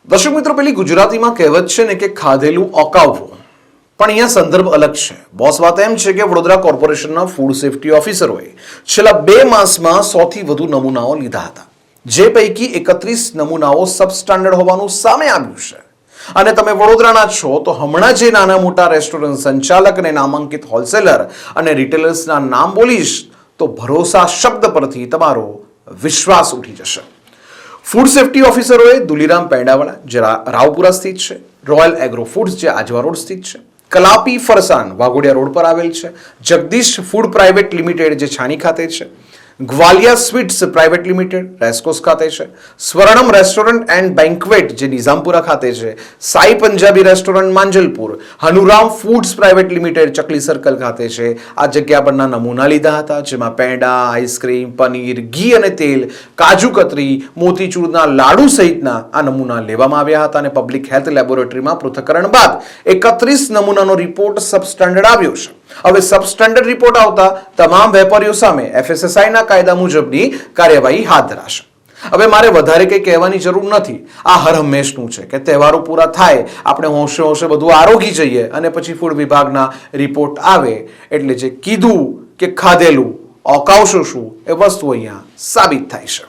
દર્શક મિત્રો, પેલી ગુજરાતીમાં કહેવત છે ને કે ખાધેલું ઓકાવવું, પણ અહીંયા સંદર્ભ અલગ છે. બોસ વાત એમ છે કે વડોદરા કોર્પોરેશનના ફૂડ સેફ્ટી ઓફિસરોએ છેલ્લા 2 માસમાં 100થી વધુ નમૂનાઓ લીધા હતા, જે પૈકી 31 નમૂનાઓ સબસ્ટાન્ડર્ડ હોવાનું સામે આવ્યું છે. અને તમે વડોદરાના છો તો હમણાં જે નાના મોટા રેસ્ટોરન્ટ સંચાલક અને નામાંકિત હોલસેલર અને રિટેલર્સના નામ બોલીશ તો ભરોસા શબ્દ પરથી તમારો વિશ્વાસ ઉઠી જશે. ફૂડ સેફ્ટી ઓફિસરોએ દુલીરામ પેંડાવાળા, જે રાવપુરા સ્થિત છે, રોયલ એગ્રો ફૂડ્સ, જે આજવા રોડ સ્થિત છે, કલાપી ફરસાન વાઘોડિયા રોડ પર આવેલ છે, જગદીશ ફૂડ પ્રાઇવેટ લિમિટેડ, જે છાણી ખાતે છે, Gwalia sweets private limited racecourse ખાતે છે, સ્વર્ણમ રેસ્ટોરન્ટ એન્ડ બેન્ક્વેટ, જે નિઝામપુરા ખાતે છે, Sai Punjabi restaurant Manjalpur, Hanuram foods private limited Chakli circle ખાતે છે. આ જગ્યા પરના નમૂના લીધા હતા, જેમાં પેંડા, આઈસ્ક્રીમ, પનીર, ઘી અને તેલ, કાજુ કતરી, મોતીચૂરના લાડુ સહિતના આ નમૂના લેવામાં આવ્યા હતા અને પબ્લિક હેલ્થ લેબોરેટરીમાં પૃથ્થકરણ બાદ 31 નમૂનાનો રિપોર્ટ સબસ્ટાન્ડર્ડ આવ્યો છે. હવે સબસ્ટાન્ડર્ડ રિપોર્ટ આવતા તમામ વેપારીઓ સામે FSSAIના કાયદા મુજબની કાર્યવાહી હાથ ધરાશે. હવે મારે વધારે કંઈ કહેવાની જરૂર નથી. આ હર હંમેશનું છે કે તહેવારો પૂરા થાય, આપણે હોંશે હોંશે બધું આરોગી જઈએ અને પછી ફૂડ વિભાગના રિપોર્ટ આવે એટલે જે કીધું કે ખાધેલું ઓકાવશો શું એ વસ્તુ અહીંયા સાબિત થાય છે.